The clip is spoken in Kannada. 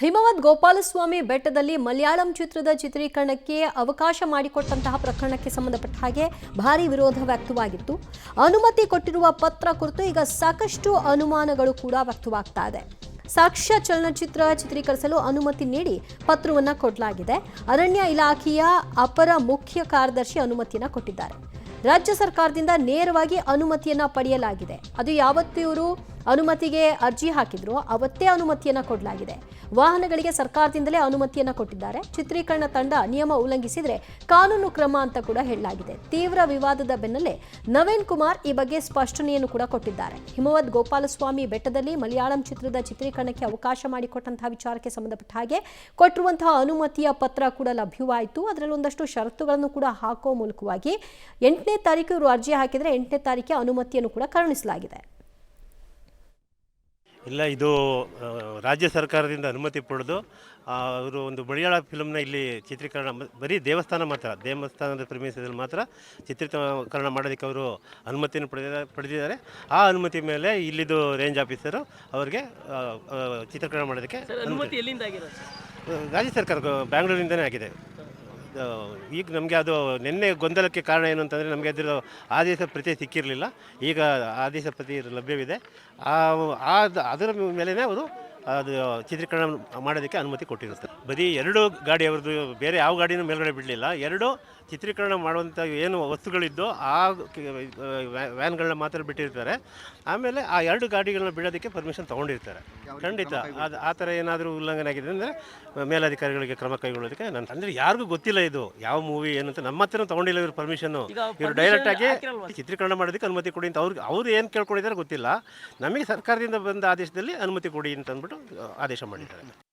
ಹಿಮವದ್ ಗೋಪಾಲಸ್ವಾಮಿ ಬೆಟ್ಟದಲ್ಲಿ ಮಲಯಾಳಂ ಚಿತ್ರದ ಚಿತ್ರೀಕರಣಕ್ಕೆ ಅವಕಾಶ ಮಾಡಿಕೊಟ್ಟಂತಹ ಪ್ರಕರಣಕ್ಕೆ ಸಂಬಂಧಪಟ್ಟ ಹಾಗೆ ಭಾರಿ ವಿರೋಧ ವ್ಯಕ್ತವಾಗಿತ್ತು. ಅನುಮತಿ ಕೊಟ್ಟಿರುವ ಪತ್ರ ಕುರಿತು ಈಗ ಸಾಕಷ್ಟು ಅನುಮಾನಗಳು ಕೂಡ ವ್ಯಕ್ತವಾಗ್ತಾ ಇದೆ. ಸಾಕ್ಷ್ಯ ಚಲನಚಿತ್ರ ಚಿತ್ರೀಕರಿಸಲು ಅನುಮತಿ ನೀಡಿ ಪತ್ರವನ್ನು ಕೊಡಲಾಗಿದೆ. ಅರಣ್ಯ ಇಲಾಖೆಯ ಅಪರ ಮುಖ್ಯ ಕಾರ್ಯದರ್ಶಿ ಅನುಮತಿಯನ್ನು ಕೊಟ್ಟಿದ್ದಾರೆ. ರಾಜ್ಯ ಸರ್ಕಾರದಿಂದ ನೇರವಾಗಿ ಅನುಮತಿಯನ್ನ ಪಡೆಯಲಾಗಿದೆ. ಅದು ಯಾವತ್ತು ಇವರು ಅನುಮತಿಗೆ ಅರ್ಜಿ ಹಾಕಿದ್ರು ಅವತ್ತೇ ಅನುಮತಿಯನ್ನ ಕೊಡಲಾಗಿದೆ. ವಾಹನಗಳಿಗೆ ಸರ್ಕಾರದಿಂದಲೇ ಅನುಮತಿಯನ್ನ ಕೊಟ್ಟಿದ್ದಾರೆ. ಚಿತ್ರೀಕರಣ ತಂಡ ನಿಯಮ ಉಲ್ಲಂಘಿಸಿದ್ರೆ ಕಾನೂನು ಕ್ರಮ ಅಂತ ಕೂಡ ಹೇಳಲಾಗಿದೆ. ತೀವ್ರ ವಿವಾದದ ಬೆನ್ನಲ್ಲೇ ನವೀನ್ ಕುಮಾರ್ ಈ ಬಗ್ಗೆ ಸ್ಪಷ್ಟನೆಯನ್ನು ಕೂಡ ಕೊಟ್ಟಿದ್ದಾರೆ. ಹಿಮವದ್ ಗೋಪಾಲಸ್ವಾಮಿ ಬೆಟ್ಟದಲ್ಲಿ ಮಲಯಾಳಂ ಚಿತ್ರದ ಚಿತ್ರೀಕರಣಕ್ಕೆ ಅವಕಾಶ ಮಾಡಿಕೊಟ್ಟಂತಹ ವಿಚಾರಕ್ಕೆ ಸಂಬಂಧಪಟ್ಟ ಹಾಗೆ ಕೊಟ್ಟಿರುವಂತಹ ಅನುಮತಿಯ ಪತ್ರ ಕೂಡ ಲಭ್ಯವಾಯಿತು. ಅದರಲ್ಲಿ ಒಂದಷ್ಟು ಷರತ್ತುಗಳನ್ನು ಕೂಡ ಹಾಕೋ ಮೂಲಕವಾಗಿ 8ನೇ ತಾರೀಕು ಇವರು ಅರ್ಜಿ ಹಾಕಿದರೆ 8ನೇ ತಾರೀಕಿಗೆ ಅನುಮತಿಯನ್ನು ಕೂಡ ಕರುಣಿಸಲಾಗಿದೆ. ಇಲ್ಲ, ಇದು ರಾಜ್ಯ ಸರ್ಕಾರದಿಂದ ಅನುಮತಿ ಪಡೆದು ಅವರು ಒಂದು ಮಲಯಾಳ ಫಿಲ್ಮ್ನ ಇಲ್ಲಿ ಚಿತ್ರೀಕರಣ ಬರೀ ದೇವಸ್ಥಾನದ ಪ್ರಿಮಿಸದಲ್ಲಿ ಮಾತ್ರ ಚಿತ್ರೀಕರಣ ಮಾಡೋದಕ್ಕೆ ಅವರು ಅನುಮತಿಯನ್ನು ಪಡೆದಿದ್ದಾರೆ. ಆ ಅನುಮತಿ ಮೇಲೆ ಇಲ್ಲಿದು ರೇಂಜ್ ಆಫೀಸರು ಅವರಿಗೆ ಚಿತ್ರೀಕರಣ ಮಾಡೋದಕ್ಕೆ ಅನುಮತಿ ಎಲ್ಲಿಂದ ಆಗಿದೆ? ರಾಜ್ಯ ಸರ್ಕಾರ ಬ್ಯಾಂಗ್ಳೂರಿಂದನೇ ಆಗಿದೆ. ಈಗ ನಮಗೆ ಅದು ನಿನ್ನೆ ಗೊಂದಲಕ್ಕೆ ಕಾರಣ ಏನು ಅಂತಂದರೆ ನಮಗೆ ಅದರ ಆದೇಶ ಪ್ರತಿ ಸಿಕ್ಕಿರಲಿಲ್ಲ. ಈಗ ಆದೇಶ ಪ್ರತಿ ಲಭ್ಯವಿದೆ. ಅದರ ಮೇಲೇ ಅವರು ಅದು ಚಿತ್ರೀಕರಣ ಮಾಡೋದಕ್ಕೆ ಅನುಮತಿ ಕೊಟ್ಟಿರುತ್ತೆ. ಬರೀ 2 ಗಾಡಿ ಅವ್ರದ್ದು, ಬೇರೆ ಯಾವ ಗಾಡಿನೂ ಮೇಲ್ಗಡೆ ಬಿಡಲಿಲ್ಲ. 2 ಚಿತ್ರೀಕರಣ ಮಾಡುವಂಥ ಏನು ವಸ್ತುಗಳಿದ್ದೋ ಆ ವ್ಯಾನ್ಗಳನ್ನ ಮಾತ್ರ ಬಿಟ್ಟಿರ್ತಾರೆ. ಆಮೇಲೆ ಆ 2 ಗಾಡಿಗಳನ್ನ ಬಿಡೋದಕ್ಕೆ ಪರ್ಮಿಷನ್ ತೊಗೊಂಡಿರ್ತಾರೆ. ಖಂಡಿತ ಅದು ಆ ಥರ ಏನಾದರೂ ಉಲ್ಲಂಘನೆ ಆಗಿದೆ ಅಂದರೆ ಮೇಲಧಿಕಾರಿಗಳಿಗೆ ಕ್ರಮ ಕೈಗೊಳ್ಳೋದಕ್ಕೆ ಅಂದರೆ ಯಾರಿಗೂ ಗೊತ್ತಿಲ್ಲ ಇದು ಯಾವ ಮೂವಿ ಏನಂತ. ನಮ್ಮ ಹತ್ರ ತೊಗೊಂಡಿಲ್ಲ ಇವರು ಪರ್ಮಿಷನ್ನು. ಇವರು ಡೈರೆಕ್ಟಾಗಿ ಚಿತ್ರೀಕರಣ ಮಾಡೋದಕ್ಕೆ ಅನುಮತಿ ಕೊಡಿ ಅಂತ ಅವ್ರು ಏನು ಕೇಳ್ಕೊಂಡಿದ್ದಾರೆ ಗೊತ್ತಿಲ್ಲ. ನಮಗೆ ಸರ್ಕಾರದಿಂದ ಬಂದ ಆದೇಶದಲ್ಲಿ ಅನುಮತಿ ಕೊಡಿ ಅಂತ ಅಂದ್ಬಿಟ್ಟು ಆದೇಶ ಮಾಡಿದ್ದಾರೆ.